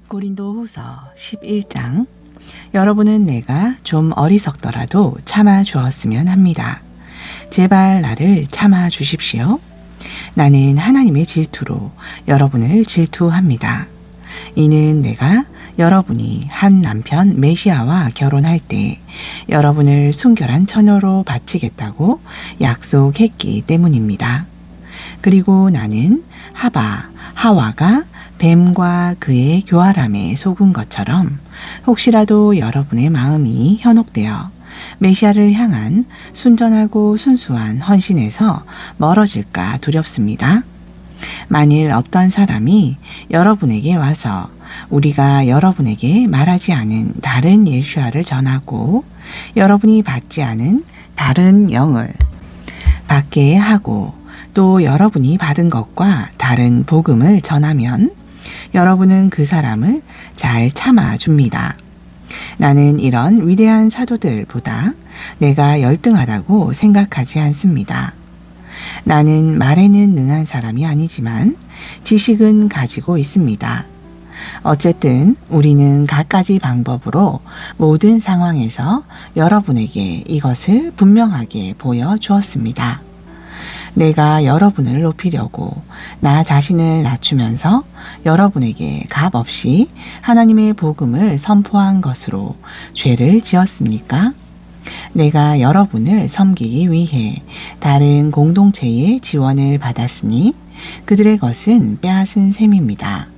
고린도후서 11장. 여러분은 내가 좀 어리석더라도 참아 주었으면 합니다. 제발 나를 참아 주십시오. 나는 하나님의 질투로 여러분을 질투합니다. 이는 내가 여러분이 한 남편 메시아와 결혼할 때 여러분을 순결한 처녀로 바치겠다고 약속했기 때문입니다. 그리고 나는 하와가 뱀과 그의 교활함에 속은 것처럼 혹시라도 여러분의 마음이 현혹되어 메시아를 향한 순전하고 순수한 헌신에서 멀어질까 두렵습니다. 만일 어떤 사람이 여러분에게 와서 우리가 여러분에게 말하지 않은 다른 예수야를 전하고 여러분이 받지 않은 다른 영을 받게 하고 또 여러분이 받은 것과 다른 복음을 전하면 여러분은 그 사람을 잘 참아줍니다. 나는 이런 위대한 사도들보다 내가 열등하다고 생각하지 않습니다. 나는 말에는 능한 사람이 아니지만 지식은 가지고 있습니다. 어쨌든 우리는 갖가지 방법으로 모든 상황에서 여러분에게 이것을 분명하게 보여주었습니다. 내가 여러분을 높이려고 나 자신을 낮추면서 여러분에게 값없이 하나님의 복음을 선포한 것으로 죄를 지었습니까? 내가 여러분을 섬기기 위해 다른 공동체의 지원을 받았으니 그들의 것은 빼앗은 셈입니다.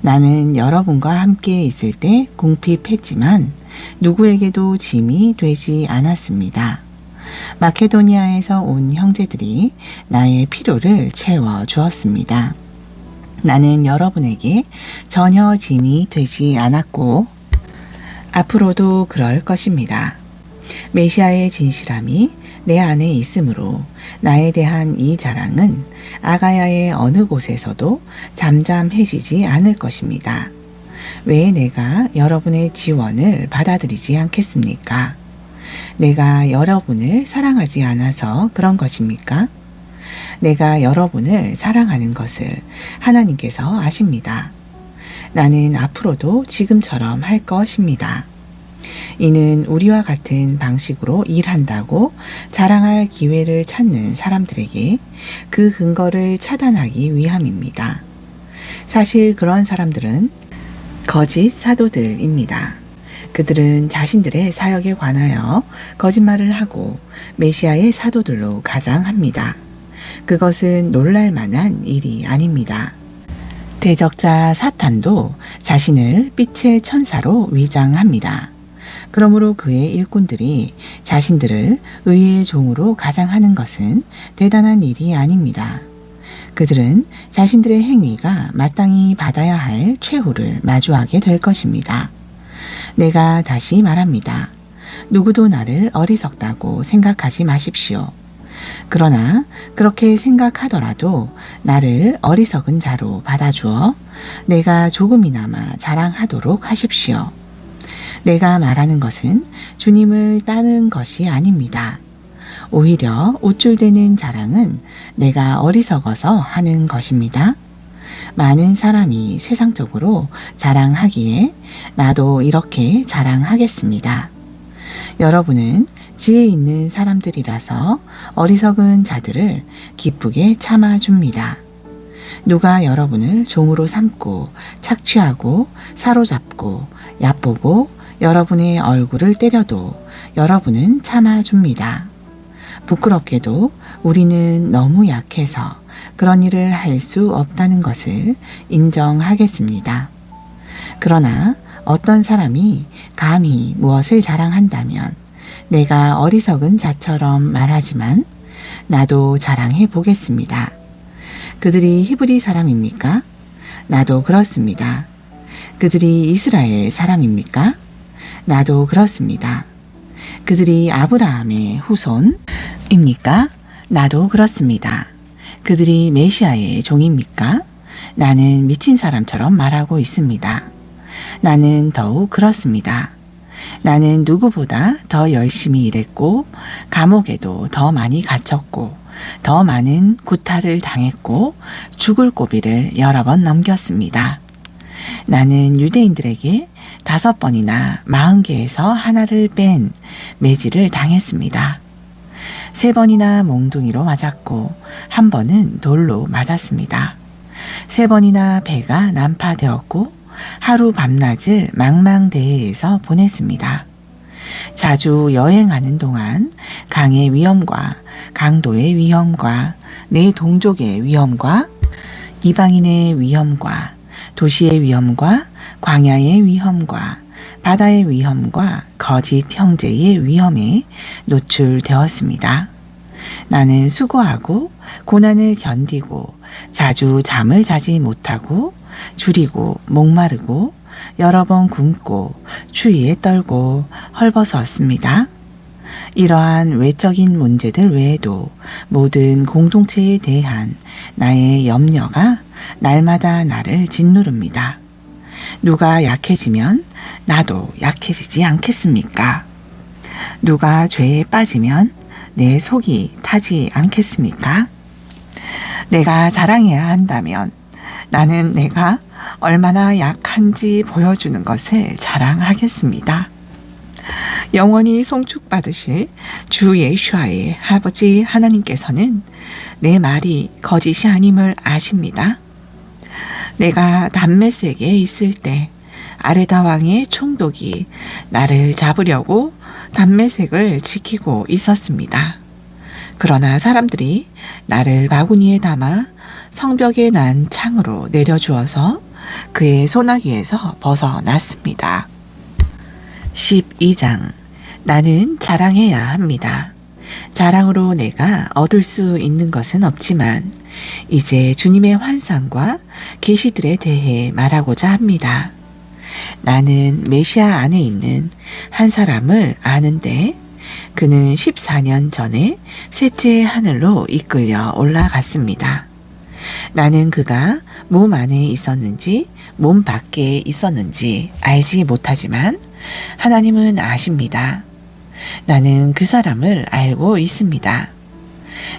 나는 여러분과 함께 있을 때 궁핍했지만 누구에게도 짐이 되지 않았습니다. 마케도니아에서 온 형제들이 나의 필요를 채워 주었습니다. 나는 여러분에게 전혀 짐이 되지 않았고 앞으로도 그럴 것입니다. 메시아의 진실함이 내 안에 있으므로 나에 대한 이 자랑은 아가야의 어느 곳에서도 잠잠해지지 않을 것입니다. 왜 내가 여러분의 지원을 받아들이지 않겠습니까? 내가 여러분을 사랑하지 않아서 그런 것입니까? 내가 여러분을 사랑하는 것을 하나님께서 아십니다. 나는 앞으로도 지금처럼 할 것입니다. 이는 우리와 같은 방식으로 일한다고 자랑할 기회를 찾는 사람들에게 그 근거를 차단하기 위함입니다. 사실 그런 사람들은 거짓 사도들입니다. 그들은 자신들의 사역에 관하여 거짓말을 하고 메시아의 사도들로 가장합니다. 그것은 놀랄 만한 일이 아닙니다. 대적자 사탄도 자신을 빛의 천사로 위장합니다. 그러므로 그의 일꾼들이 자신들을 의의 종으로 가장하는 것은 대단한 일이 아닙니다. 그들은 자신들의 행위가 마땅히 받아야 할 최후를 마주하게 될 것입니다. 내가 다시 말합니다. 누구도 나를 어리석다고 생각하지 마십시오. 그러나 그렇게 생각하더라도 나를 어리석은 자로 받아주어 내가 조금이나마 자랑하도록 하십시오. 내가 말하는 것은 주님을 따르는 것이 아닙니다. 오히려 우쭐대는 자랑은 내가 어리석어서 하는 것입니다. 많은 사람이 세상적으로 자랑하기에 나도 이렇게 자랑하겠습니다. 여러분은 지혜 있는 사람들이라서 어리석은 자들을 기쁘게 참아줍니다. 누가 여러분을 종으로 삼고 착취하고 사로잡고 얕보고 여러분의 얼굴을 때려도 여러분은 참아줍니다. 부끄럽게도 우리는 너무 약해서 그런 일을 할 수 없다는 것을 인정하겠습니다. 그러나 어떤 사람이 감히 무엇을 자랑한다면 내가 어리석은 자처럼 말하지만 나도 자랑해 보겠습니다. 그들이 히브리 사람입니까? 나도 그렇습니다. 그들이 이스라엘 사람입니까? 나도 그렇습니다. 그들이 아브라함의 후손입니까? 나도 그렇습니다. 그들이 메시아의 종입니까? 나는 미친 사람처럼 말하고 있습니다. 나는 더욱 그렇습니다. 나는 누구보다 더 열심히 일했고 감옥에도 더 많이 갇혔고 더 많은 구타를 당했고 죽을 고비를 여러 번 넘겼습니다. 나는 유대인들에게 5번이나 40개에서 하나를 뺀 매질을 당했습니다. 3번이나 몽둥이로 맞았고 1번은 돌로 맞았습니다. 3번이나 배가 난파되었고 하루 밤낮을 망망대해에서 보냈습니다. 자주 여행하는 동안 강의 위험과 강도의 위험과 내 동족의 위험과 이방인의 위험과 도시의 위험과 광야의 위험과 바다의 위험과 거짓 형제의 위험에 노출되었습니다. 나는 수고하고 고난을 견디고 자주 잠을 자지 못하고 줄이고 목마르고 여러 번 굶고 추위에 떨고 헐벗었습니다. 이러한 외적인 문제들 외에도 모든 공동체에 대한 나의 염려가 날마다 나를 짓누릅니다. 누가 약해지면 나도 약해지지 않겠습니까? 누가 죄에 빠지면 내 속이 타지 않겠습니까? 내가 자랑해야 한다면 나는 내가 얼마나 약한지 보여주는 것을 자랑하겠습니다. 영원히 송축받으실 주 예수아의 아버지 하나님께서는 내 말이 거짓이 아님을 아십니다. 내가 담메색에 있을 때 아레다 왕의 총독이 나를 잡으려고 담메색을 지키고 있었습니다. 그러나 사람들이 나를 바구니에 담아 성벽에 난 창으로 내려주어서 그의 소나기에서 벗어났습니다. 12장. 나는 자랑해야 합니다. 자랑으로 내가 얻을 수 있는 것은 없지만 이제 주님의 환상과 계시들에 대해 말하고자 합니다. 나는 메시아 안에 있는 한 사람을 아는데 그는 14년 전에 셋째 하늘로 이끌려 올라갔습니다. 나는 그가 몸 안에 있었는지 몸 밖에 있었는지 알지 못하지만 하나님은 아십니다. 나는 그 사람을 알고 있습니다.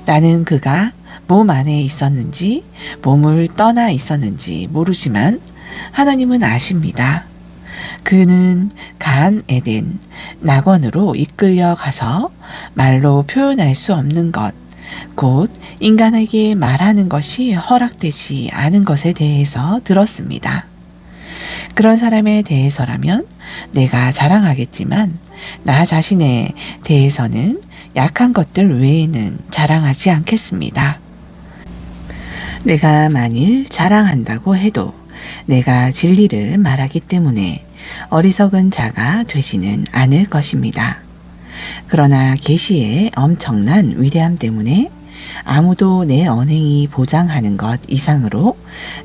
나는 그가 몸 안에 있었는지 몸을 떠나 있었는지 모르지만 하나님은 아십니다. 그는 간 에덴 낙원으로 이끌려 가서 말로 표현할 수 없는 것, 곧 인간에게 말하는 것이 허락되지 않은 것에 대해서 들었습니다. 그런 사람에 대해서라면 내가 자랑하겠지만 나 자신에 대해서는 약한 것들 외에는 자랑하지 않겠습니다. 내가 만일 자랑한다고 해도 내가 진리를 말하기 때문에 어리석은 자가 되지는 않을 것입니다. 그러나 계시의 엄청난 위대함 때문에 아무도 내 언행이 보장하는 것 이상으로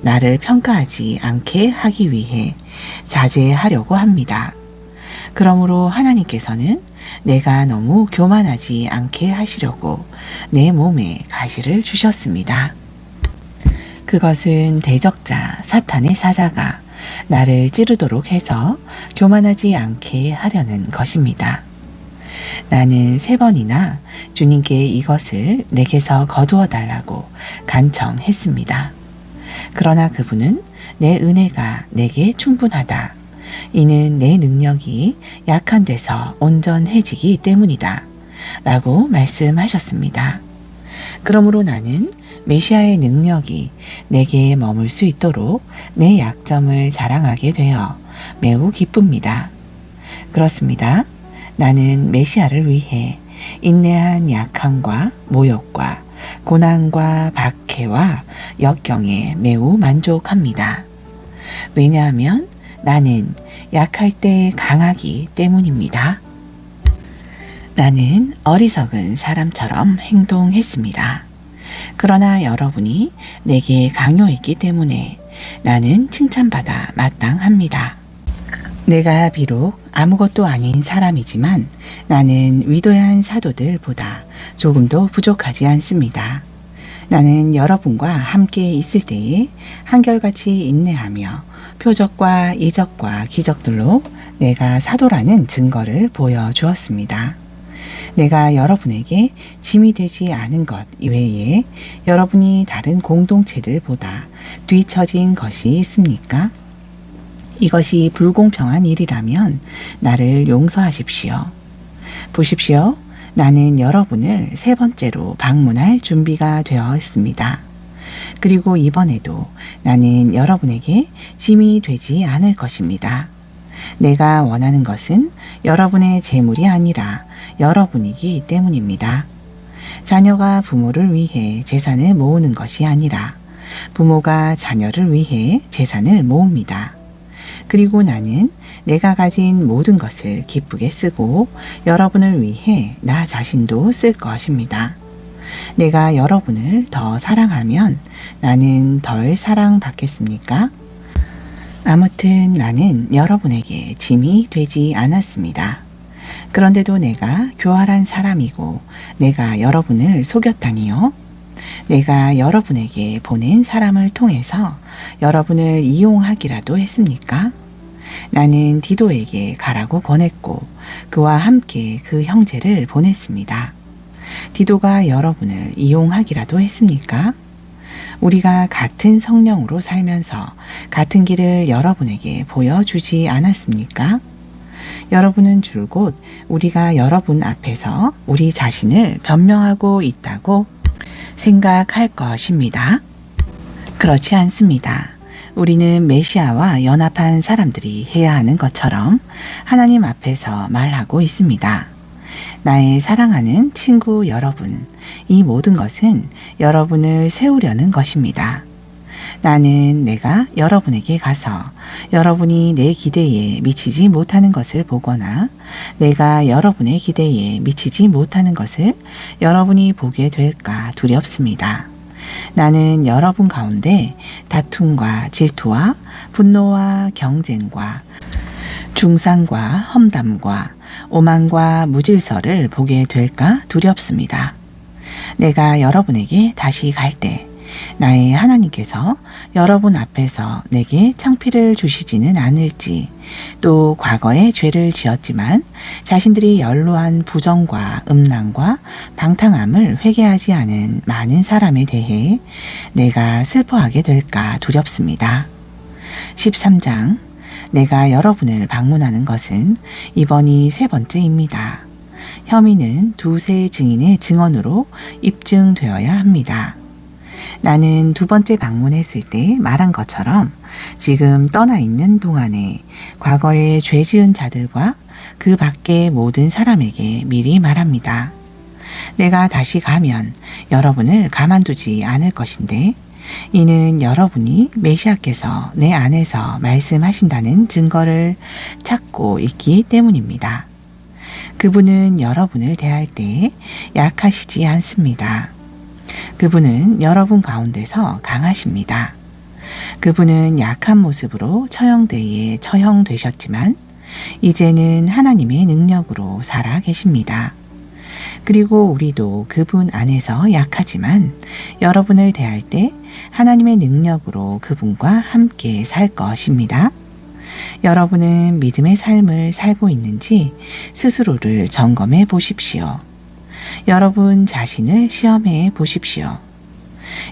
나를 평가하지 않게 하기 위해 자제하려고 합니다. 그러므로 하나님께서는 내가 너무 교만하지 않게 하시려고 내 몸에 가시를 주셨습니다. 그것은 대적자 사탄의 사자가 나를 찌르도록 해서 교만하지 않게 하려는 것입니다. 나는 3번이나 주님께 이것을 내게서 거두어 달라고 간청했습니다. 그러나 그분은 내 은혜가 내게 충분하다. 이는 내 능력이 약한 데서 온전해지기 때문이다. 라고 말씀하셨습니다. 그러므로 나는 메시아의 능력이 내게 머물 수 있도록 내 약점을 자랑하게 되어 매우 기쁩니다. 그렇습니다. 나는 메시아를 위해 인내한 약함과 모욕과 고난과 박해와 역경에 매우 만족합니다. 왜냐하면 나는 약할 때 강하기 때문입니다. 나는 어리석은 사람처럼 행동했습니다. 그러나 여러분이 내게 강요했기 때문에 나는 칭찬받아 마땅합니다. 내가 비록 아무것도 아닌 사람이지만 나는 위대한 사도들보다 조금도 부족하지 않습니다. 나는 여러분과 함께 있을 때에 한결같이 인내하며 표적과 이적과 기적들로 내가 사도라는 증거를 보여주었습니다. 내가 여러분에게 짐이 되지 않은 것 이외에 여러분이 다른 공동체들보다 뒤처진 것이 있습니까? 이것이 불공평한 일이라면 나를 용서하십시오. 보십시오. 나는 여러분을 세 번째로 방문할 준비가 되어 있습니다. 그리고 이번에도 나는 여러분에게 짐이 되지 않을 것입니다. 내가 원하는 것은 여러분의 재물이 아니라 여러분이기 때문입니다. 자녀가 부모를 위해 재산을 모으는 것이 아니라 부모가 자녀를 위해 재산을 모읍니다. 그리고 나는 내가 가진 모든 것을 기쁘게 쓰고 여러분을 위해 나 자신도 쓸 것입니다. 내가 여러분을 더 사랑하면 나는 덜 사랑받겠습니까? 아무튼 나는 여러분에게 짐이 되지 않았습니다. 그런데도 내가 교활한 사람이고 내가 여러분을 속였다니요? 내가 여러분에게 보낸 사람을 통해서 여러분을 이용하기라도 했습니까? 나는 디도에게 가라고 권했고 그와 함께 그 형제를 보냈습니다. 디도가 여러분을 이용하기라도 했습니까? 우리가 같은 성령으로 살면서 같은 길을 여러분에게 보여주지 않았습니까? 여러분은 줄곧 우리가 여러분 앞에서 우리 자신을 변명하고 있다고 생각할 것입니다. 그렇지 않습니다. 우리는 메시아와 연합한 사람들이 해야 하는 것처럼 하나님 앞에서 말하고 있습니다. 나의 사랑하는 친구 여러분, 이 모든 것은 여러분을 세우려는 것입니다. 나는 내가 여러분에게 가서 여러분이 내 기대에 미치지 못하는 것을 보거나 내가 여러분의 기대에 미치지 못하는 것을 여러분이 보게 될까 두렵습니다. 나는 여러분 가운데 다툼과 질투와 분노와 경쟁과 중상과 험담과 오만과 무질서를 보게 될까 두렵습니다. 내가 여러분에게 다시 갈 때 나의 하나님께서 여러분 앞에서 내게 창피를 주시지는 않을지, 또 과거에 죄를 지었지만 자신들이 연로한 부정과 음란과 방탕함을 회개하지 않은 많은 사람에 대해 내가 슬퍼하게 될까 두렵습니다. 13장. 내가 여러분을 방문하는 것은 이번이 세 번째입니다. 혐의는 두세 증인의 증언으로 입증되어야 합니다. 나는 두 번째 방문했을 때 말한 것처럼 지금 떠나 있는 동안에 과거에 죄 지은 자들과 그 밖의 모든 사람에게 미리 말합니다. 내가 다시 가면 여러분을 가만두지 않을 것인데 이는 여러분이 메시아께서 내 안에서 말씀하신다는 증거를 찾고 있기 때문입니다. 그분은 여러분을 대할 때 약하시지 않습니다. 그분은 여러분 가운데서 강하십니다. 그분은 약한 모습으로 처형대에 처형되셨지만 이제는 하나님의 능력으로 살아 계십니다. 그리고 우리도 그분 안에서 약하지만 여러분을 대할 때 하나님의 능력으로 그분과 함께 살 것입니다. 여러분은 믿음의 삶을 살고 있는지 스스로를 점검해 보십시오. 여러분 자신을 시험해 보십시오.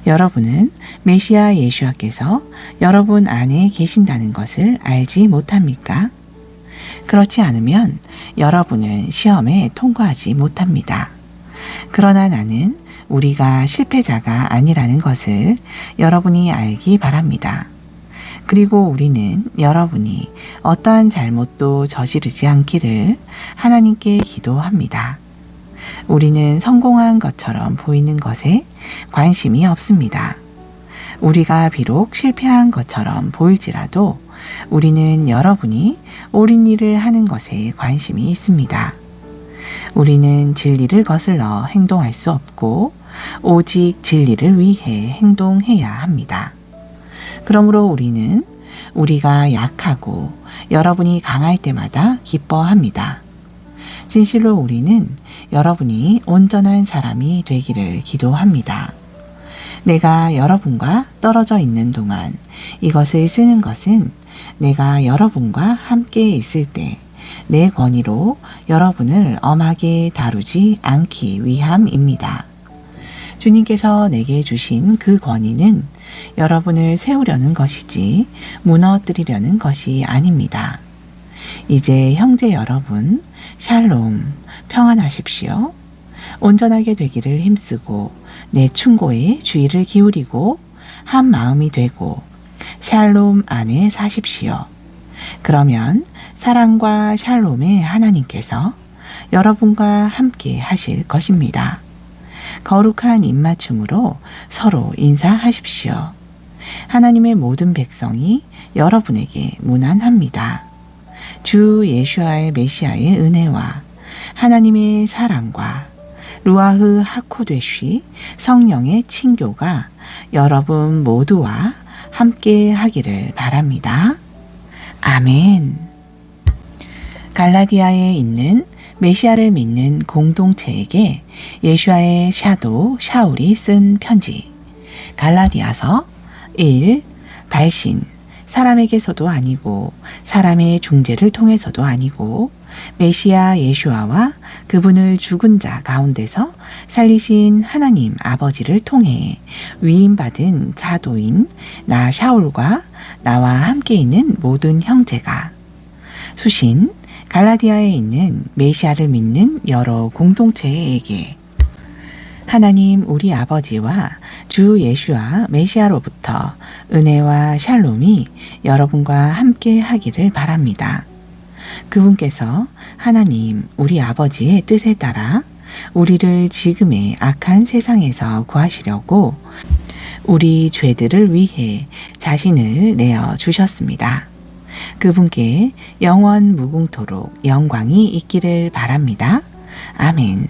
여러분은 메시아 예수와께서 여러분 안에 계신다는 것을 알지 못합니까? 그렇지 않으면 여러분은 시험에 통과하지 못합니다. 그러나 나는 우리가 실패자가 아니라는 것을 여러분이 알기 바랍니다. 그리고 우리는 여러분이 어떠한 잘못도 저지르지 않기를 하나님께 기도합니다. 우리는 성공한 것처럼 보이는 것에 관심이 없습니다. 우리가 비록 실패한 것처럼 보일지라도 우리는 여러분이 옳은 일을 하는 것에 관심이 있습니다. 우리는 진리를 거슬러 행동할 수 없고 오직 진리를 위해 행동해야 합니다. 그러므로 우리는 우리가 약하고 여러분이 강할 때마다 기뻐합니다. 진실로 우리는 여러분이 온전한 사람이 되기를 기도합니다. 내가 여러분과 떨어져 있는 동안 이것을 쓰는 것은 내가 여러분과 함께 있을 때 내 권위로 여러분을 엄하게 다루지 않기 위함입니다. 주님께서 내게 주신 그 권위는 여러분을 세우려는 것이지 무너뜨리려는 것이 아닙니다. 이제 형제 여러분, 샬롬, 평안하십시오. 온전하게 되기를 힘쓰고 내 충고에 주의를 기울이고 한 마음이 되고 샬롬 안에 사십시오. 그러면 사랑과 샬롬의 하나님께서 여러분과 함께 하실 것입니다. 거룩한 입맞춤으로 서로 인사하십시오. 하나님의 모든 백성이 여러분에게 문안합니다. 주 예수아의 메시아의 은혜와 하나님의 사랑과 루아흐 하코되쉬 성령의 친교가 여러분 모두와 함께 하기를 바랍니다. 아멘. 갈라디아에 있는 메시아를 믿는 공동체에게 예수아의 샤도 샤울이 쓴 편지. 갈라디아서 1. 발신. 사람에게서도 아니고 사람의 중재를 통해서도 아니고 메시아 예수아와 그분을 죽은 자 가운데서 살리신 하나님 아버지를 통해 위임받은 사도인 나 샤울과 나와 함께 있는 모든 형제가 수신 갈라디아에 있는 메시아를 믿는 여러 공동체에게 하나님 우리 아버지와 주 예수와 메시아로부터 은혜와 샬롬이 여러분과 함께 하기를 바랍니다. 그분께서 하나님 우리 아버지의 뜻에 따라 우리를 지금의 악한 세상에서 구하시려고 우리 죄들을 위해 자신을 내어 주셨습니다. 그분께 영원 무궁토록 영광이 있기를 바랍니다. 아멘.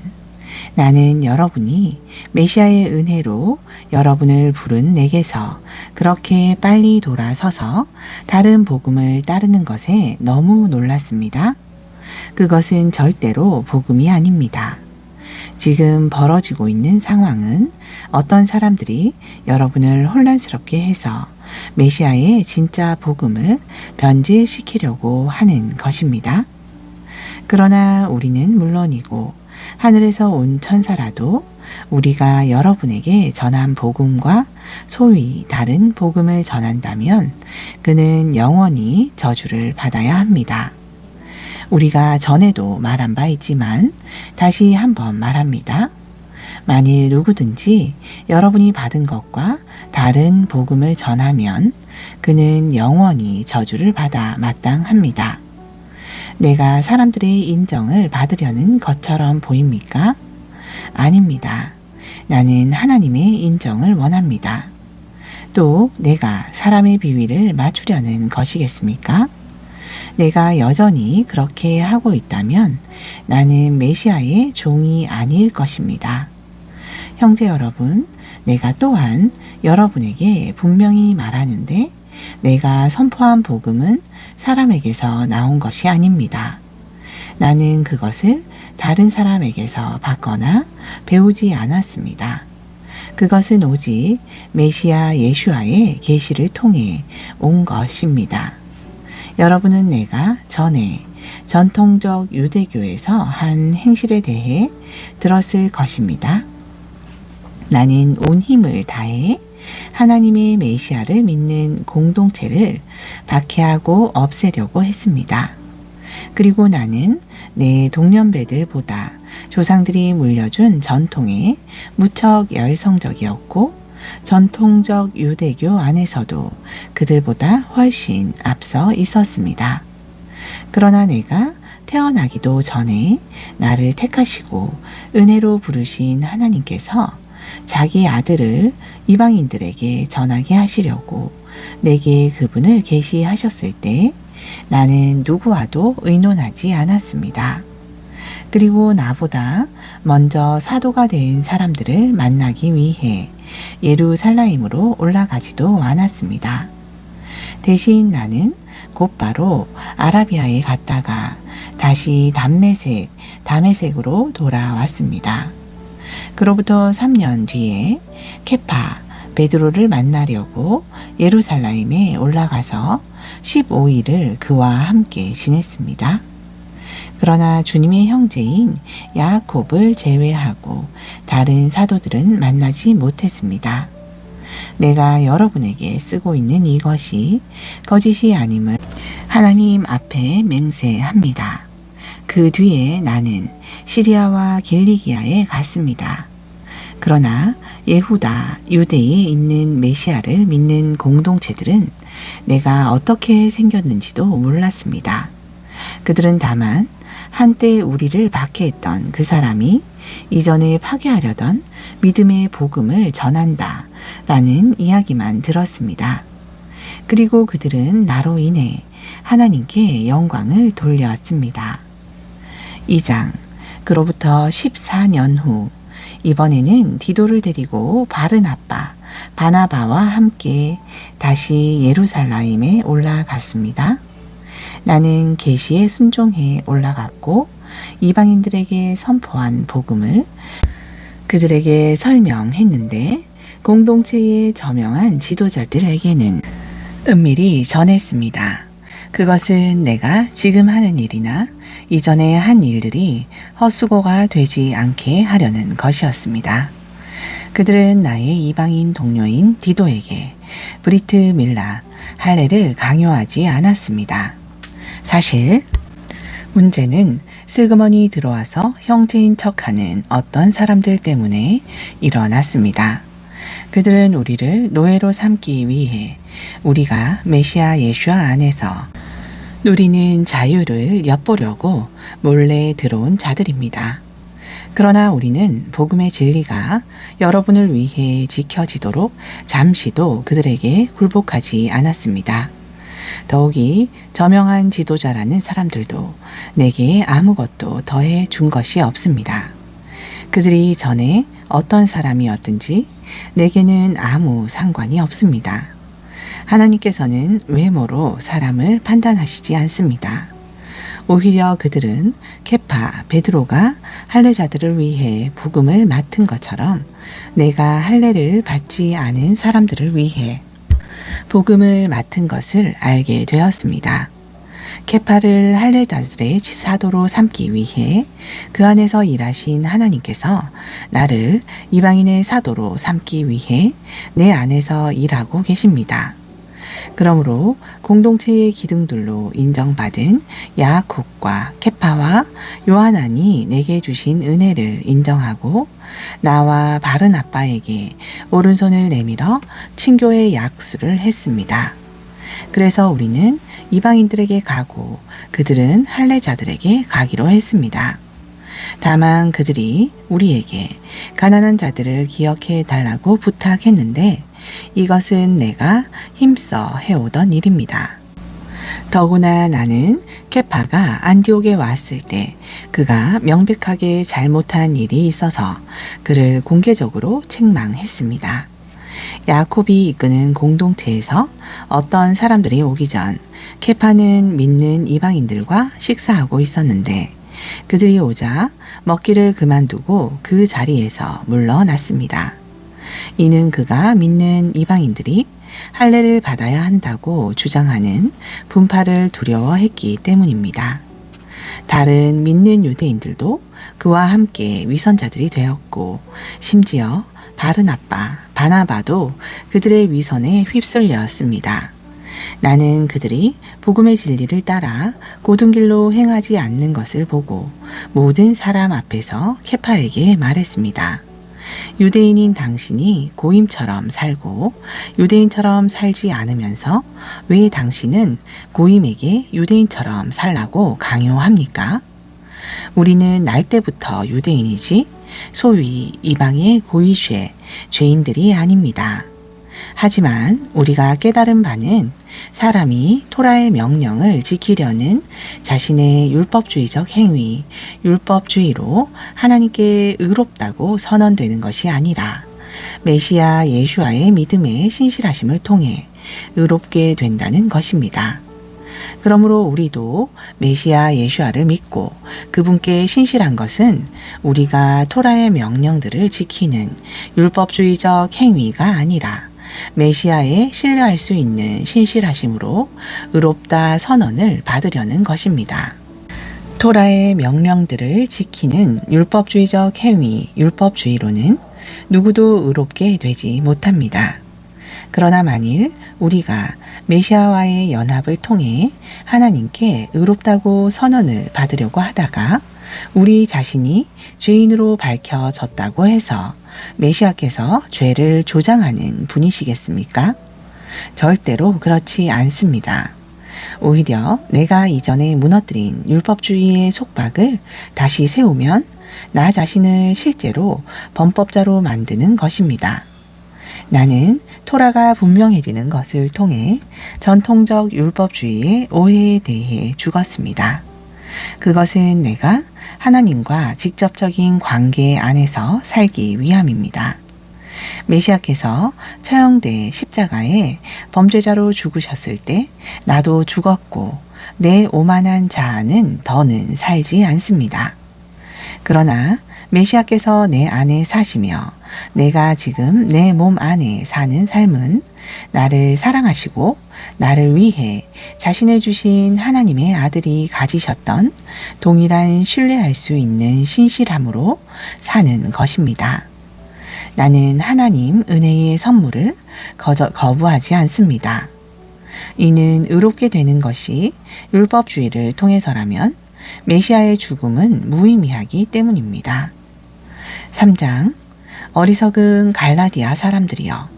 나는 여러분이 메시아의 은혜로 여러분을 부른 내게서 그렇게 빨리 돌아서서 다른 복음을 따르는 것에 너무 놀랐습니다. 그것은 절대로 복음이 아닙니다. 지금 벌어지고 있는 상황은 어떤 사람들이 여러분을 혼란스럽게 해서 메시아의 진짜 복음을 변질시키려고 하는 것입니다. 그러나 우리는 물론이고 하늘에서 온 천사라도 우리가 여러분에게 전한 복음과 소위 다른 복음을 전한다면 그는 영원히 저주를 받아야 합니다. 우리가 전에도 말한 바 있지만 다시 한번 말합니다. 만일 누구든지 여러분이 받은 것과 다른 복음을 전하면 그는 영원히 저주를 받아 마땅합니다. 내가 사람들의 인정을 받으려는 것처럼 보입니까? 아닙니다. 나는 하나님의 인정을 원합니다. 또 내가 사람의 비위를 맞추려는 것이겠습니까? 내가 여전히 그렇게 하고 있다면 나는 메시아의 종이 아닐 것입니다. 형제 여러분, 내가 또한 여러분에게 분명히 말하는데 내가 선포한 복음은 사람에게서 나온 것이 아닙니다. 나는 그것을 다른 사람에게서 받거나 배우지 않았습니다. 그것은 오직 메시아 예수아의 계시를 통해 온 것입니다. 여러분은 내가 전에 전통적 유대교에서 한 행실에 대해 들었을 것입니다. 나는 온 힘을 다해 하나님의 메시아를 믿는 공동체를 박해하고 없애려고 했습니다. 그리고 나는 내 동년배들보다 조상들이 물려준 전통에 무척 열성적이었고 전통적 유대교 안에서도 그들보다 훨씬 앞서 있었습니다. 그러나 내가 태어나기도 전에 나를 택하시고 은혜로 부르신 하나님께서 자기 아들을 이방인들에게 전하게 하시려고 내게 그분을 계시하셨을 때 나는 누구와도 의논하지 않았습니다. 그리고 나보다 먼저 사도가 된 사람들을 만나기 위해 예루살렘으로 올라가지도 않았습니다. 대신 나는 곧바로 아라비아에 갔다가 다시 담메색으로 돌아왔습니다. 그로부터 3년 뒤에 케파, 베드로를 만나려고 예루살렘에 올라가서 15일을 그와 함께 지냈습니다. 그러나 주님의 형제인 야곱을 제외하고 다른 사도들은 만나지 못했습니다. 내가 여러분에게 쓰고 있는 이것이 거짓이 아님을 하나님 앞에 맹세합니다. 그 뒤에 나는 시리아와 길리기아에 갔습니다. 그러나 예후다, 유대에 있는 메시아를 믿는 공동체들은 내가 어떻게 생겼는지도 몰랐습니다. 그들은 다만 한때 우리를 박해했던 그 사람이 이전에 파괴하려던 믿음의 복음을 전한다 라는 이야기만 들었습니다. 그리고 그들은 나로 인해 하나님께 영광을 돌렸습니다. 2장. 그로부터 14년 후 이번에는 디도를 데리고 바르나바, 바나바와 함께 다시 예루살렘에 올라갔습니다. 나는 계시에 순종해 올라갔고 이방인들에게 선포한 복음을 그들에게 설명했는데 공동체의 저명한 지도자들에게는 은밀히 전했습니다. 그것은 내가 지금 하는 일이나 이전에 한 일들이 헛수고가 되지 않게 하려는 것이었습니다. 그들은 나의 이방인 동료인 디도에게 브리트 밀라, 할례를 강요하지 않았습니다. 사실 문제는 슬그머니 들어와서 형제인 척하는 어떤 사람들 때문에 일어났습니다. 그들은 우리를 노예로 삼기 위해 우리가 메시아 예수아 안에서 누리는 자유를 엿보려고 몰래 들어온 자들입니다. 그러나 우리는 복음의 진리가 여러분을 위해 지켜지도록 잠시도 그들에게 굴복하지 않았습니다. 더욱이 저명한 지도자라는 사람들도 내게 아무것도 더해 준 것이 없습니다. 그들이 전에 어떤 사람이었든지 내게는 아무 상관이 없습니다. 하나님께서는 외모로 사람을 판단하시지 않습니다. 오히려 그들은 케파, 베드로가 할례자들을 위해 복음을 맡은 것처럼 내가 할례를 받지 않은 사람들을 위해 복음을 맡은 것을 알게 되었습니다. 케파를 할례자들의 사도로 삼기 위해 그 안에서 일하신 하나님께서 나를 이방인의 사도로 삼기 위해 내 안에서 일하고 계십니다. 그러므로 공동체의 기둥들로 인정받은 야곱과 케파와 요하난이 내게 주신 은혜를 인정하고 나와 바르나바에게 오른손을 내밀어 친교의 약수를 했습니다. 그래서 우리는 이방인들에게 가고 그들은 할례자들에게 가기로 했습니다. 다만 그들이 우리에게 가난한 자들을 기억해 달라고 부탁했는데 이것은 내가 힘써 해오던 일입니다. 더구나 나는 케파가 안디옥에 왔을 때 그가 명백하게 잘못한 일이 있어서 그를 공개적으로 책망했습니다. 야곱이 이끄는 공동체에서 어떤 사람들이 오기 전 케파는 믿는 이방인들과 식사하고 있었는데 그들이 오자 먹기를 그만두고 그 자리에서 물러났습니다. 이는 그가 믿는 이방인들이 할례를 받아야 한다고 주장하는 분파를 두려워했기 때문입니다. 다른 믿는 유대인들도 그와 함께 위선자들이 되었고 심지어 바르나바, 바나바도 그들의 위선에 휩쓸렸습니다. 나는 그들이 복음의 진리를 따라 고든 길로 행하지 않는 것을 보고 모든 사람 앞에서 케파에게 말했습니다. 유대인인 당신이 고임처럼 살고 유대인처럼 살지 않으면서 왜 당신은 고임에게 유대인처럼 살라고 강요합니까? 우리는 날 때부터 유대인이지 소위 이방의 고이쉐, 죄인들이 아닙니다. 하지만 우리가 깨달은 바는 사람이 토라의 명령을 지키려는 자신의 율법주의적 행위, 율법주의로 하나님께 의롭다고 선언되는 것이 아니라 메시아 예수아의 믿음의 신실하심을 통해 의롭게 된다는 것입니다. 그러므로 우리도 메시아 예수아를 믿고 그분께 신실한 것은 우리가 토라의 명령들을 지키는 율법주의적 행위가 아니라 메시아에 신뢰할 수 있는 신실하심으로 의롭다 선언을 받으려는 것입니다. 토라의 명령들을 지키는 율법주의적 행위, 율법주의로는 누구도 의롭게 되지 못합니다. 그러나 만일 우리가 메시아와의 연합을 통해 하나님께 의롭다고 선언을 받으려고 하다가 우리 자신이 죄인으로 밝혀졌다고 해서 메시아께서 죄를 조장하는 분이시겠습니까? 절대로 그렇지 않습니다. 오히려 내가 이전에 무너뜨린 율법주의의 속박을 다시 세우면 나 자신을 실제로 범법자로 만드는 것입니다. 나는 토라가 분명해지는 것을 통해 전통적 율법주의의 오해에 대해 죽었습니다. 그것은 내가 하나님과 직접적인 관계 안에서 살기 위함입니다. 메시아께서 처형돼 십자가에 범죄자로 죽으셨을 때 나도 죽었고 내 오만한 자아는 더는 살지 않습니다. 그러나 메시아께서 내 안에 사시며 내가 지금 내 몸 안에 사는 삶은 나를 사랑하시고 나를 위해 자신을 주신 하나님의 아들이 가지셨던 동일한 신뢰할 수 있는 신실함으로 사는 것입니다. 나는 하나님 은혜의 선물을 거부하지 않습니다. 이는 의롭게 되는 것이 율법주의를 통해서라면 메시아의 죽음은 무의미하기 때문입니다. 3장 어리석은 갈라디아 사람들이여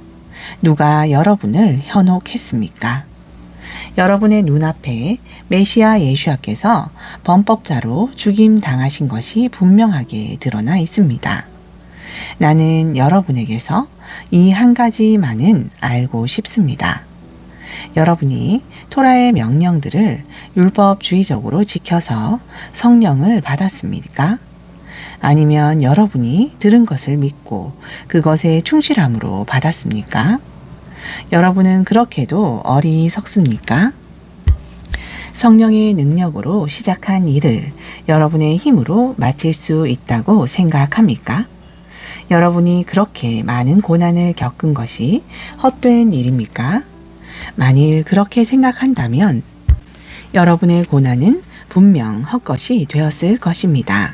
누가 여러분을 현혹했습니까? 여러분의 눈앞에 메시아 예수께서 범법자로 죽임 당하신 것이 분명하게 드러나 있습니다. 나는 여러분에게서 이 한 가지만은 알고 싶습니다. 여러분이 토라의 명령들을 율법주의적으로 지켜서 성령을 받았습니까? 아니면 여러분이 들은 것을 믿고 그것에 충실함으로 받았습니까? 여러분은 그렇게도 어리석습니까? 성령의 능력으로 시작한 일을 여러분의 힘으로 마칠 수 있다고 생각합니까? 여러분이 그렇게 많은 고난을 겪은 것이 헛된 일입니까? 만일 그렇게 생각한다면 여러분의 고난은 분명 헛것이 되었을 것입니다.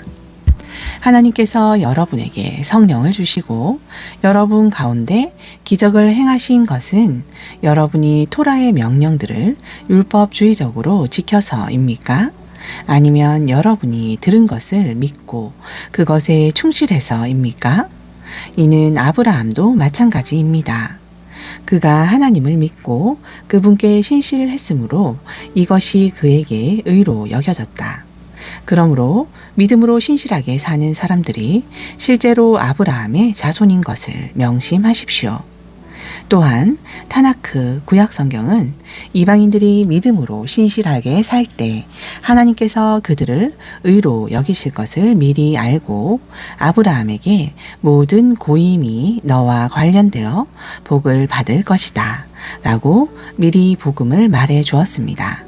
하나님께서 여러분에게 성령을 주시고 여러분 가운데 기적을 행하신 것은 여러분이 토라의 명령들을 율법주의적으로 지켜서입니까? 아니면 여러분이 들은 것을 믿고 그것에 충실해서입니까? 이는 아브라함도 마찬가지입니다. 그가 하나님을 믿고 그분께 신실했으므로 이것이 그에게 의로 여겨졌다. 그러므로 믿음으로 신실하게 사는 사람들이 실제로 아브라함의 자손인 것을 명심하십시오. 또한 타나크 구약 성경은 이방인들이 믿음으로 신실하게 살 때 하나님께서 그들을 의로 여기실 것을 미리 알고 아브라함에게 모든 고임이 너와 관련되어 복을 받을 것이다 라고 미리 복음을 말해 주었습니다.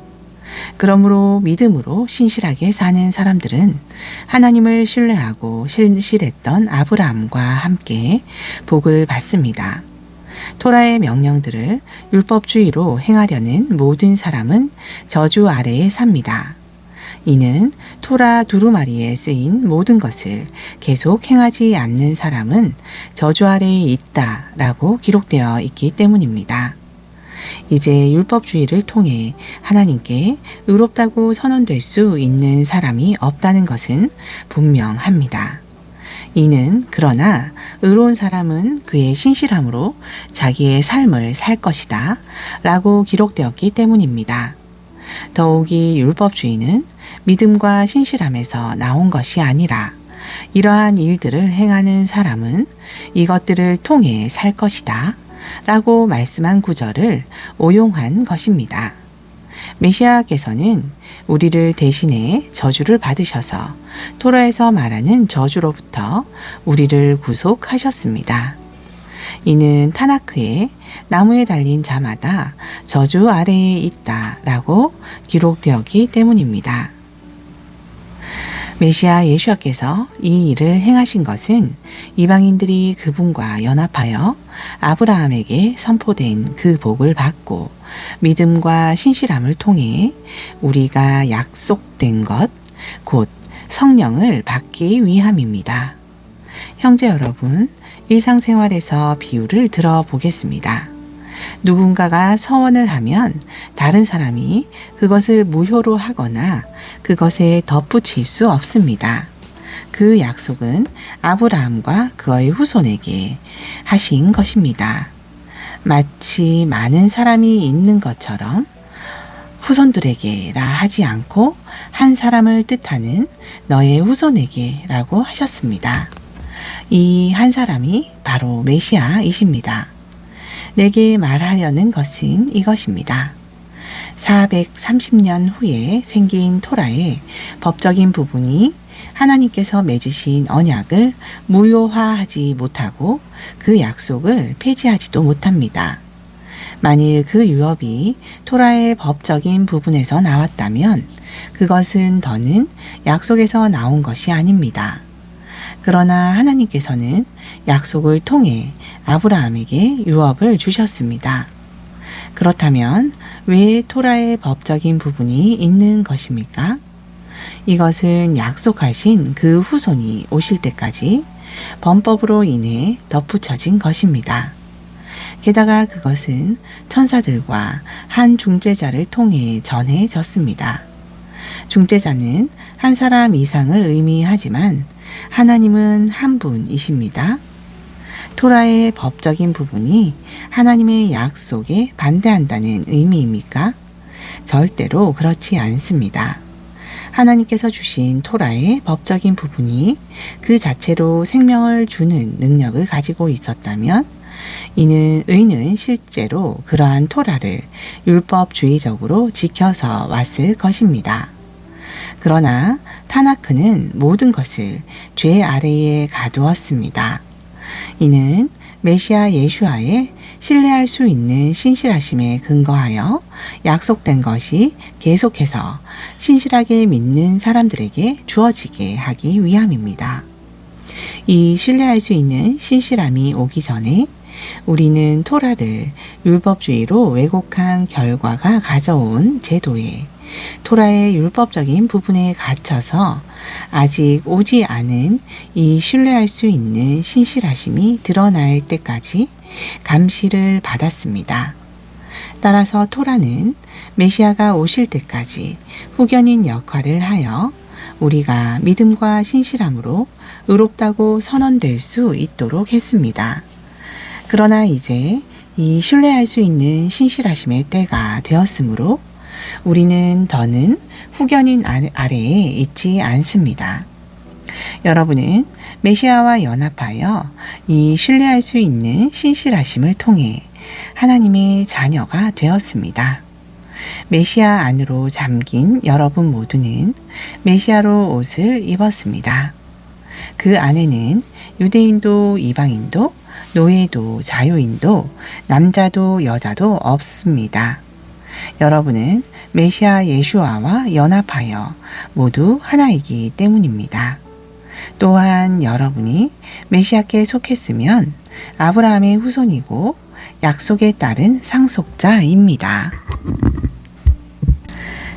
그러므로 믿음으로 신실하게 사는 사람들은 하나님을 신뢰하고 신실했던 아브라함과 함께 복을 받습니다. 토라의 명령들을 율법주의로 행하려는 모든 사람은 저주 아래에 삽니다. 이는 토라 두루마리에 쓰인 모든 것을 계속 행하지 않는 사람은 저주 아래에 있다라고 기록되어 있기 때문입니다. 이제 율법주의를 통해 하나님께 의롭다고 선언될 수 있는 사람이 없다는 것은 분명합니다. 이는 그러나 의로운 사람은 그의 신실함으로 자기의 삶을 살 것이다 라고 기록되었기 때문입니다. 더욱이 율법주의는 믿음과 신실함에서 나온 것이 아니라 이러한 일들을 행하는 사람은 이것들을 통해 살 것이다 라고 말씀한 구절을 오용한 것입니다. 메시아께서는 우리를 대신해 저주를 받으셔서 토라에서 말하는 저주로부터 우리를 구속하셨습니다. 이는 타나크에 나무에 달린 자마다 저주 아래에 있다라고 기록되었기 때문입니다. 메시아 예수께서 이 일을 행하신 것은 이방인들이 그분과 연합하여 아브라함에게 선포된 그 복을 받고 믿음과 신실함을 통해 우리가 약속된 것, 곧 성령을 받기 위함입니다. 형제 여러분, 일상생활에서 비유를 들어보겠습니다. 누군가가 서원을 하면 다른 사람이 그것을 무효로 하거나 그것에 덧붙일 수 없습니다. 그 약속은 아브라함과 그의 후손에게 하신 것입니다. 마치 많은 사람이 있는 것처럼 후손들에게라 하지 않고 한 사람을 뜻하는 너의 후손에게라고 하셨습니다. 이 한 사람이 바로 메시아이십니다. 내게 말하려는 것은 이것입니다. 430년 후에 생긴 토라의 법적인 부분이 하나님께서 맺으신 언약을 무효화하지 못하고 그 약속을 폐지하지도 못합니다. 만일 그 유업이 토라의 법적인 부분에서 나왔다면 그것은 더는 약속에서 나온 것이 아닙니다. 그러나 하나님께서는 약속을 통해 아브라함에게 유업을 주셨습니다. 그렇다면 왜 토라의 법적인 부분이 있는 것입니까? 이것은 약속하신 그 후손이 오실 때까지 범법으로 인해 덧붙여진 것입니다. 게다가 그것은 천사들과 한 중재자를 통해 전해졌습니다. 중재자는 한 사람 이상을 의미하지만 하나님은 한 분이십니다. 토라의 법적인 부분이 하나님의 약속에 반대한다는 의미입니까? 절대로 그렇지 않습니다. 하나님께서 주신 토라의 법적인 부분이 그 자체로 생명을 주는 능력을 가지고 있었다면 의는 실제로 그러한 토라를 율법주의적으로 지켜서 왔을 것입니다. 그러나 타나크는 모든 것을 죄 아래에 가두었습니다. 이는 메시아 예수아의 신뢰할 수 있는 신실하심에 근거하여 약속된 것이 계속해서 신실하게 믿는 사람들에게 주어지게 하기 위함입니다. 이 신뢰할 수 있는 신실함이 오기 전에 우리는 토라를 율법주의로 왜곡한 결과가 가져온 제도에 토라의 율법적인 부분에 갇혀서 아직 오지 않은 이 신뢰할 수 있는 신실하심이 드러날 때까지 감시를 받았습니다. 따라서 토라는 메시아가 오실 때까지 후견인 역할을 하여 우리가 믿음과 신실함으로 의롭다고 선언될 수 있도록 했습니다. 그러나 이제 이 신뢰할 수 있는 신실하심의 때가 되었으므로 우리는 더는 후견인 아래에 있지 않습니다. 여러분은 메시아와 연합하여 이 신뢰할 수 있는 신실하심을 통해 하나님의 자녀가 되었습니다. 메시아 안으로 잠긴 여러분 모두는 메시아로 옷을 입었습니다. 그 안에는 유대인도 이방인도 노예도 자유인도 남자도 여자도 없습니다. 여러분은 메시아 예수아와 연합하여 모두 하나이기 때문입니다. 또한 여러분이 메시아께 속했으면 아브라함의 후손이고 약속에 따른 상속자입니다.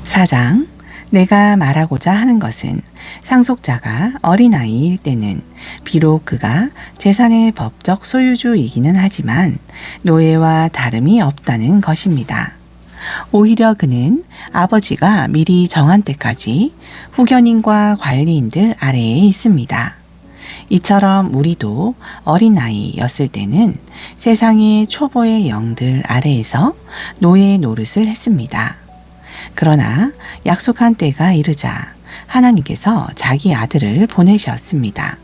4장 내가 말하고자 하는 것은 상속자가 어린아이일 때는 비록 그가 재산의 법적 소유주이기는 하지만 노예와 다름이 없다는 것입니다. 오히려 그는 아버지가 미리 정한 때까지 후견인과 관리인들 아래에 있습니다. 이처럼 우리도 어린아이였을 때는 세상의 초보의 영들 아래에서 노예 노릇을 했습니다. 그러나 약속한 때가 이르자 하나님께서 자기 아들을 보내셨습니다.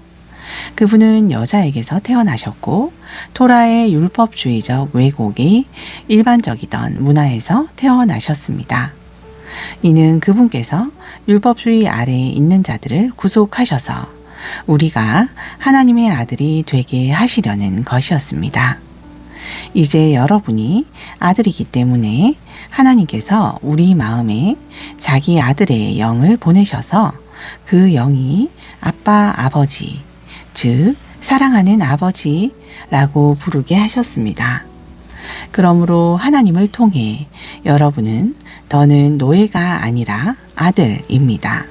그분은 여자에게서 태어나셨고 토라의 율법주의적 왜곡이 일반적이던 문화에서 태어나셨습니다. 이는 그분께서 율법주의 아래에 있는 자들을 구속하셔서 우리가 하나님의 아들이 되게 하시려는 것이었습니다. 이제 여러분이 아들이기 때문에 하나님께서 우리 마음에 자기 아들의 영을 보내셔서 그 영이 아빠, 아버지, 즉 사랑하는 아버지라고 부르게 하셨습니다. 그러므로 하나님을 통해 여러분은 더는 노예가 아니라 아들입니다.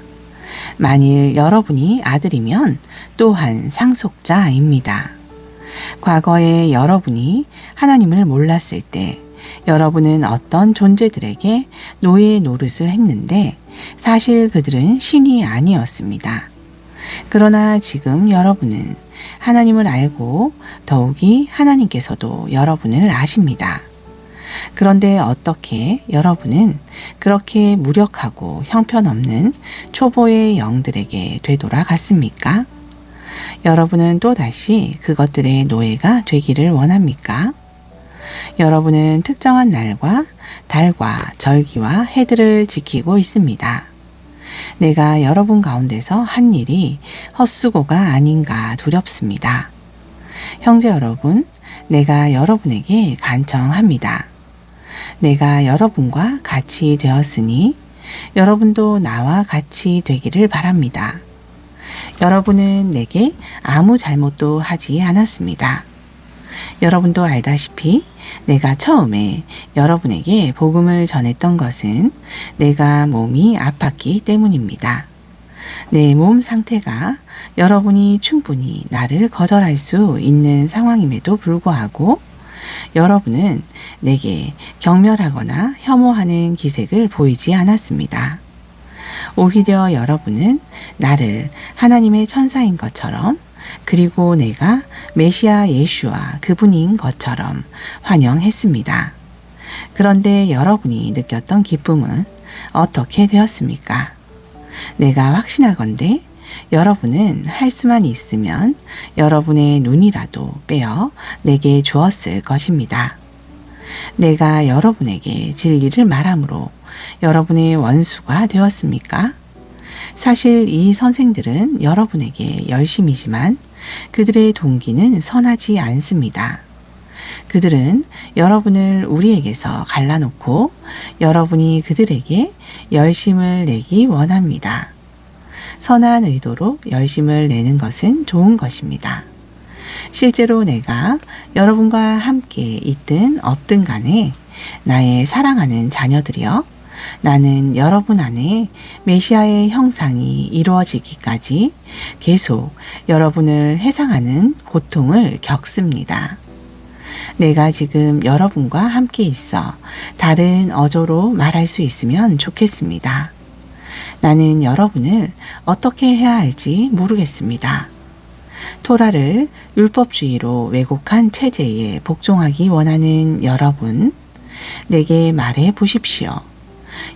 만일 여러분이 아들이면 또한 상속자입니다. 과거에 여러분이 하나님을 몰랐을 때 여러분은 어떤 존재들에게 노예 노릇을 했는데 사실 그들은 신이 아니었습니다. 그러나 지금 여러분은 하나님을 알고 더욱이 하나님께서도 여러분을 아십니다. 그런데 어떻게 여러분은 그렇게 무력하고 형편없는 초보의 영들에게 되돌아갔습니까? 여러분은 또다시 그것들의 노예가 되기를 원합니까? 여러분은 특정한 날과 달과 절기와 해들을 지키고 있습니다. 내가 여러분 가운데서 한 일이 헛수고가 아닌가 두렵습니다. 형제 여러분, 내가 여러분에게 간청합니다. 내가 여러분과 같이 되었으니 여러분도 나와 같이 되기를 바랍니다. 여러분은 내게 아무 잘못도 하지 않았습니다. 여러분도 알다시피 내가 처음에 여러분에게 복음을 전했던 것은 내가 몸이 아팠기 때문입니다. 내 몸 상태가 여러분이 충분히 나를 거절할 수 있는 상황임에도 불구하고 여러분은 내게 경멸하거나 혐오하는 기색을 보이지 않았습니다. 오히려 여러분은 나를 하나님의 천사인 것처럼 그리고 내가 메시아 예수와 그분인 것처럼 환영했습니다. 그런데 여러분이 느꼈던 기쁨은 어떻게 되었습니까? 내가 확신하건대 여러분은 할 수만 있으면 여러분의 눈이라도 빼어 내게 주었을 것입니다. 내가 여러분에게 진리를 말함으로 여러분의 원수가 되었습니까? 사실 이 선생들은 여러분에게 열심이지만 그들의 동기는 선하지 않습니다. 그들은 여러분을 우리에게서 갈라놓고 여러분이 그들에게 열심을 내기 원합니다. 선한 의도로 열심을 내는 것은 좋은 것입니다. 실제로 내가 여러분과 함께 있든 없든 간에 나의 사랑하는 자녀들이여, 나는 여러분 안에 메시아의 형상이 이루어지기까지 계속 여러분을 해상하는 고통을 겪습니다. 내가 지금 여러분과 함께 있어 다른 어조로 말할 수 있으면 좋겠습니다. 나는 여러분을 어떻게 해야 할지 모르겠습니다. 토라를 율법주의로 왜곡한 체제에 복종하기 원하는 여러분, 내게 말해 보십시오.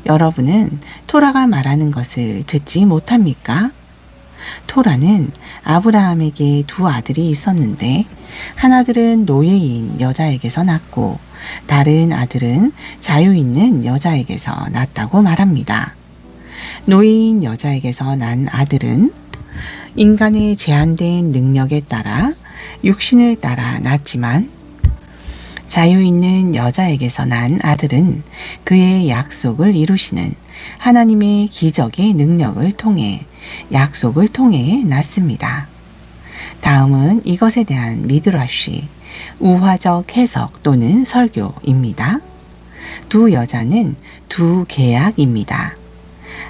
여러분은 토라가 말하는 것을 듣지 못합니까? 토라는 아브라함에게 두 아들이 있었는데 한 아들은 노예인 여자에게서 낳고 다른 아들은 자유 있는 여자에게서 낳았다고 말합니다. 노예인 여자에게서 난 아들은 인간의 제한된 능력에 따라 육신을 따라 낳았지만 자유 있는 여자에게서 난 아들은 그의 약속을 이루시는 하나님의 기적의 능력을 통해 약속을 통해 낳습니다. 다음은 이것에 대한 미드라시, 우화적 해석 또는 설교입니다. 두 여자는 두 계약입니다.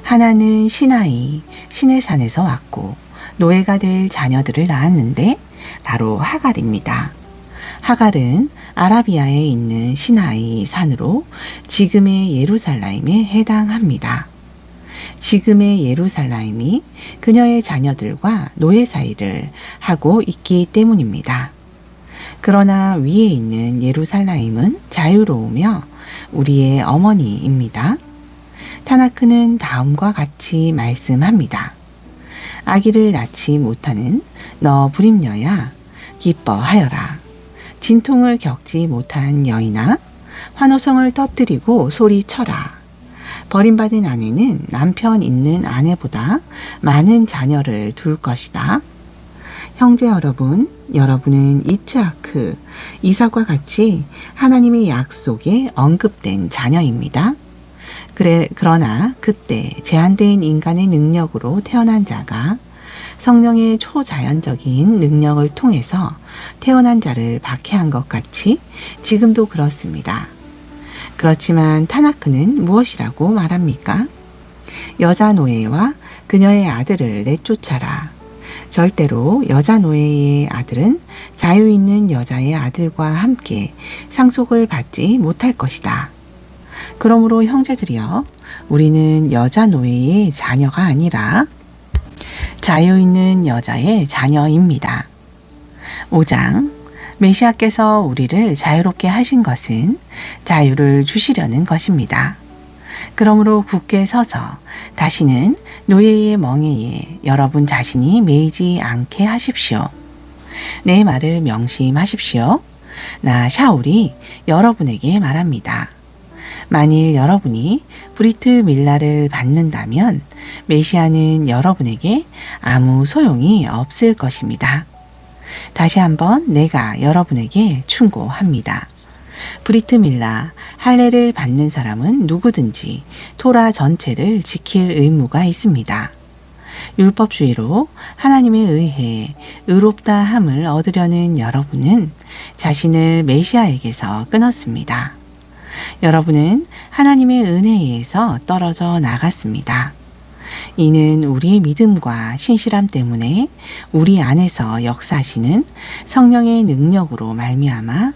하나는 시나이, 시내산에서 왔고 노예가 될 자녀들을 낳았는데 바로 하갈입니다. 하갈은 아라비아에 있는 시나이 산으로 지금의 예루살렘에 해당합니다. 지금의 예루살렘이 그녀의 자녀들과 노예 사이를 하고 있기 때문입니다. 그러나 위에 있는 예루살렘은 자유로우며 우리의 어머니입니다. 타나크는 다음과 같이 말씀합니다. 아기를 낳지 못하는 너 불임녀야, 기뻐하여라. 진통을 겪지 못한 여인아, 환호성을 터뜨리고 소리쳐라. 버림받은 아내는 남편 있는 아내보다 많은 자녀를 둘 것이다. 형제 여러분, 여러분은 이츠하크, 이삭과 같이 하나님의 약속에 언급된 자녀입니다. 그러나 그때 제한된 인간의 능력으로 태어난 자가 성령의 초자연적인 능력을 통해서 태어난 자를 박해한 것 같이 지금도 그렇습니다. 그렇지만 타나크는 무엇이라고 말합니까? 여자 노예와 그녀의 아들을 내쫓아라. 절대로 여자 노예의 아들은 자유 있는 여자의 아들과 함께 상속을 받지 못할 것이다. 그러므로 형제들이여, 우리는 여자 노예의 자녀가 아니라 자유 있는 여자의 자녀입니다. 5장. 메시아께서 우리를 자유롭게 하신 것은 자유를 주시려는 것입니다. 그러므로 굳게 서서 다시는 노예의 멍에에 여러분 자신이 매이지 않게 하십시오. 내 말을 명심하십시오. 나 샤울이 여러분에게 말합니다. 만일 여러분이 브리트 밀라를 받는다면 메시아는 여러분에게 아무 소용이 없을 것입니다. 다시 한번 내가 여러분에게 충고합니다. 브리트 밀라, 할례를 받는 사람은 누구든지 토라 전체를 지킬 의무가 있습니다. 율법주의로 하나님에 의해 의롭다 함을 얻으려는 여러분은 자신을 메시아에게서 끊었습니다. 여러분은 하나님의 은혜에서 떨어져 나갔습니다. 이는 우리의 믿음과 신실함 때문에 우리 안에서 역사하시는 성령의 능력으로 말미암아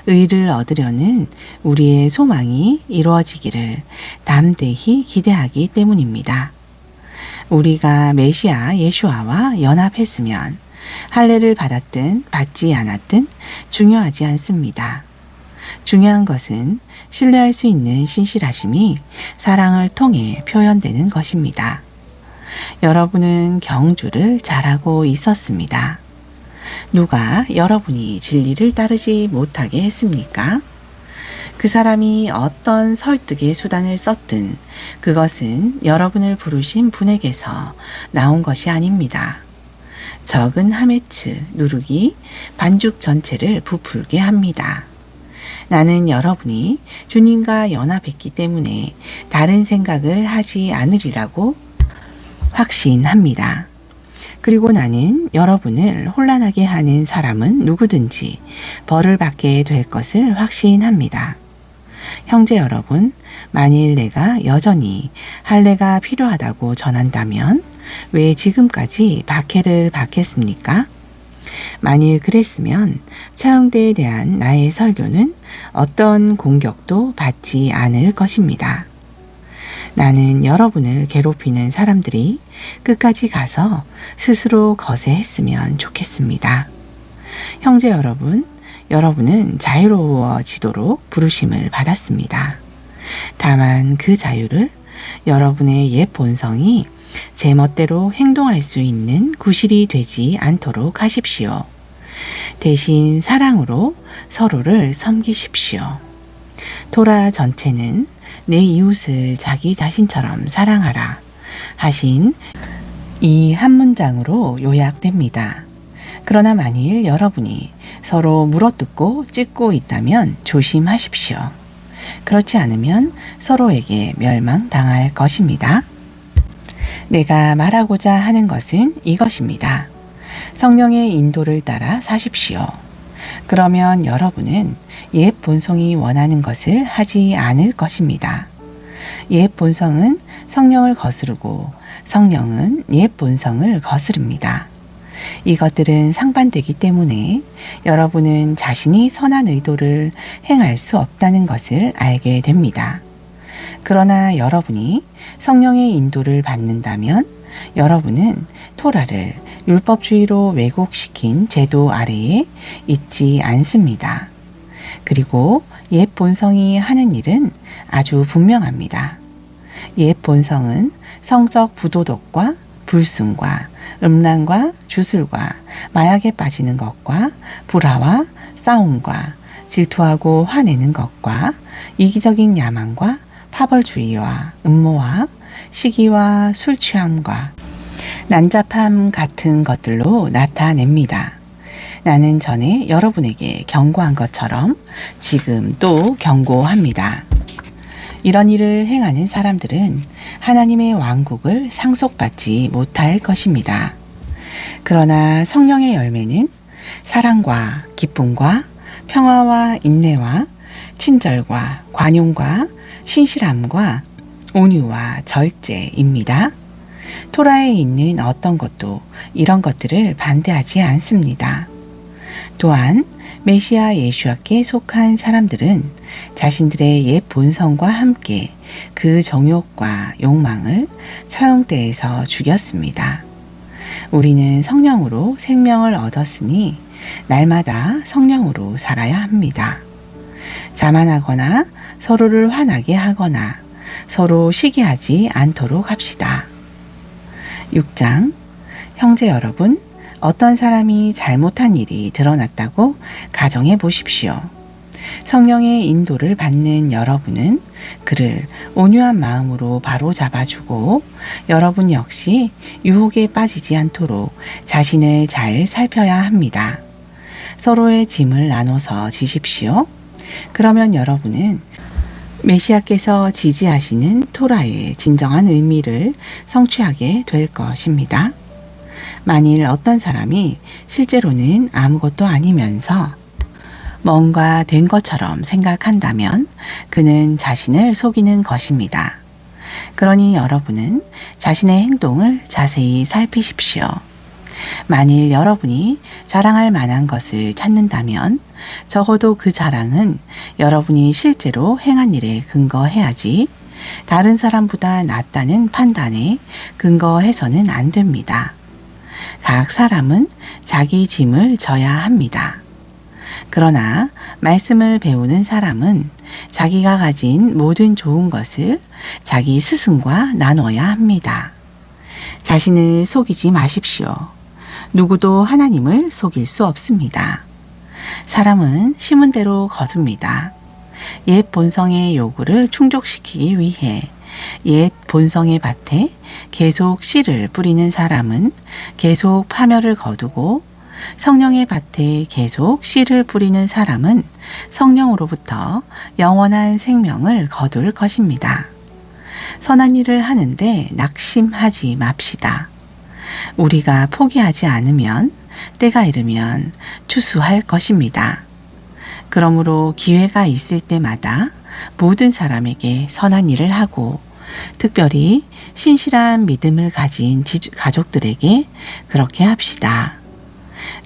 의를 얻으려는 우리의 소망이 이루어지기를 담대히 기대하기 때문입니다. 우리가 메시아 예수아와 연합했으면 할례를 받았든 받지 않았든 중요하지 않습니다. 중요한 것은 신뢰할 수 있는 신실하심이 사랑을 통해 표현되는 것입니다. 여러분은 경주를 잘하고 있었습니다. 누가 여러분이 진리를 따르지 못하게 했습니까? 그 사람이 어떤 설득의 수단을 썼든 그것은 여러분을 부르신 분에게서 나온 것이 아닙니다. 적은 하메츠 누룩이 반죽 전체를 부풀게 합니다. 나는 여러분이 주님과 연합했기 때문에 다른 생각을 하지 않으리라고 확신합니다. 그리고 나는 여러분을 혼란하게 하는 사람은 누구든지 벌을 받게 될 것을 확신합니다. 형제 여러분, 만일 내가 여전히 할례가 필요하다고 전한다면 왜 지금까지 박해를 받겠습니까? 만일 그랬으면 차영대에 대한 나의 설교는 어떤 공격도 받지 않을 것입니다. 나는 여러분을 괴롭히는 사람들이 끝까지 가서 스스로 거세했으면 좋겠습니다. 형제 여러분, 여러분은 자유로워지도록 부르심을 받았습니다. 다만 그 자유를 여러분의 옛 본성이 제멋대로 행동할 수 있는 구실이 되지 않도록 하십시오. 대신 사랑으로 서로를 섬기십시오. 토라 전체는 내 이웃을 자기 자신처럼 사랑하라 하신 이 한 문장으로 요약됩니다. 그러나 만일 여러분이 서로 물어뜯고 찢고 있다면 조심하십시오. 그렇지 않으면 서로에게 멸망당할 것입니다. 내가 말하고자 하는 것은 이것입니다. 성령의 인도를 따라 사십시오. 그러면 여러분은 옛 본성이 원하는 것을 하지 않을 것입니다. 옛 본성은 성령을 거스르고 성령은 옛 본성을 거스릅니다. 이것들은 상반되기 때문에 여러분은 자신이 선한 의도를 행할 수 없다는 것을 알게 됩니다. 그러나 여러분이 성령의 인도를 받는다면 여러분은 토라를 율법주의로 왜곡시킨 제도 아래에 있지 않습니다. 그리고 옛 본성이 하는 일은 아주 분명합니다. 옛 본성은 성적 부도덕과 불순과 음란과 주술과 마약에 빠지는 것과 불화와 싸움과 질투하고 화내는 것과 이기적인 야망과 파벌주의와 음모와 시기와 술 취함과 난잡함 같은 것들로 나타냅니다. 나는 전에 여러분에게 경고한 것처럼 지금 또 경고합니다. 이런 일을 행하는 사람들은 하나님의 왕국을 상속받지 못할 것입니다. 그러나 성령의 열매는 사랑과 기쁨과 평화와 인내와 친절과 관용과 신실함과 온유와 절제입니다. 토라에 있는 어떤 것도 이런 것들을 반대하지 않습니다. 또한 메시아 예수와께 속한 사람들은 자신들의 옛 본성과 함께 그 정욕과 욕망을 처형대에서 죽였습니다. 우리는 성령으로 생명을 얻었으니 날마다 성령으로 살아야 합니다. 자만하거나 서로를 화나게 하거나 서로 시기하지 않도록 합시다. 6장. 형제 여러분, 어떤 사람이 잘못한 일이 드러났다고 가정해 보십시오. 성령의 인도를 받는 여러분은 그를 온유한 마음으로 바로 잡아주고 여러분 역시 유혹에 빠지지 않도록 자신을 잘 살펴야 합니다. 서로의 짐을 나눠서 지십시오. 그러면 여러분은 메시아께서 지지하시는 토라의 진정한 의미를 성취하게 될 것입니다. 만일 어떤 사람이 실제로는 아무것도 아니면서 뭔가 된 것처럼 생각한다면 그는 자신을 속이는 것입니다. 그러니 여러분은 자신의 행동을 자세히 살피십시오. 만일 여러분이 자랑할 만한 것을 찾는다면 적어도 그 자랑은 여러분이 실제로 행한 일에 근거해야지 다른 사람보다 낫다는 판단에 근거해서는 안 됩니다. 각 사람은 자기 짐을 져야 합니다. 그러나 말씀을 배우는 사람은 자기가 가진 모든 좋은 것을 자기 스승과 나눠야 합니다. 자신을 속이지 마십시오. 누구도 하나님을 속일 수 없습니다. 사람은 심은 대로 거둡니다. 옛 본성의 요구를 충족시키기 위해 옛 본성의 밭에 계속 씨를 뿌리는 사람은 계속 파멸을 거두고 성령의 밭에 계속 씨를 뿌리는 사람은 성령으로부터 영원한 생명을 거둘 것입니다. 선한 일을 하는데 낙심하지 맙시다. 우리가 포기하지 않으면 때가 이르면 추수할 것입니다. 그러므로 기회가 있을 때마다 모든 사람에게 선한 일을 하고 특별히 신실한 믿음을 가진 가족들에게 그렇게 합시다.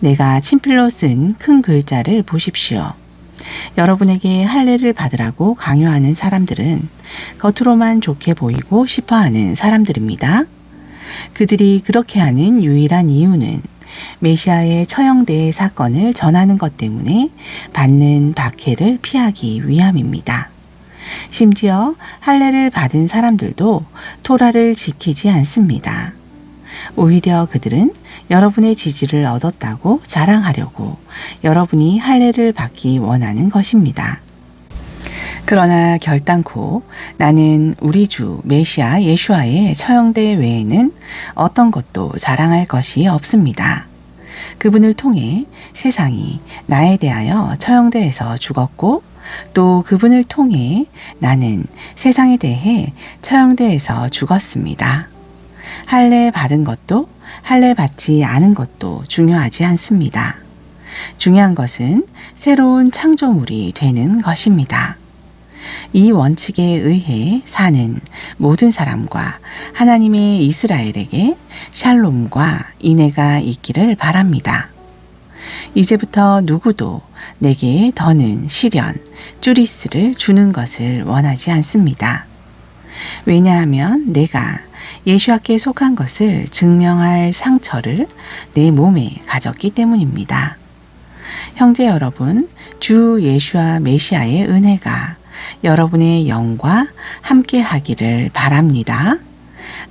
내가 친필로 쓴 큰 글자를 보십시오. 여러분에게 할례를 받으라고 강요하는 사람들은 겉으로만 좋게 보이고 싶어하는 사람들입니다. 그들이 그렇게 하는 유일한 이유는 메시아의 처형대의 사건을 전하는 것 때문에 받는 박해를 피하기 위함입니다. 심지어 할례를 받은 사람들도 토라를 지키지 않습니다. 오히려 그들은 여러분의 지지를 얻었다고 자랑하려고 여러분이 할례를 받기 원하는 것입니다. 그러나 결단코 나는 우리 주 메시아 예수와의 처형대 외에는 어떤 것도 자랑할 것이 없습니다. 그분을 통해 세상이 나에 대하여 처형대에서 죽었고 또 그분을 통해 나는 세상에 대해 처형대에서 죽었습니다. 할례 받은 것도 할례 받지 않은 것도 중요하지 않습니다. 중요한 것은 새로운 창조물이 되는 것입니다. 이 원칙에 의해 사는 모든 사람과 하나님의 이스라엘에게 샬롬과 인애가 있기를 바랍니다. 이제부터 누구도 내게 더는 시련, 쭈리스를 주는 것을 원하지 않습니다. 왜냐하면 내가 예수와께 속한 것을 증명할 상처를 내 몸에 가졌기 때문입니다. 형제 여러분, 주 예수와 메시아의 은혜가 여러분의 영과 함께 하기를 바랍니다.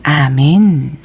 아멘.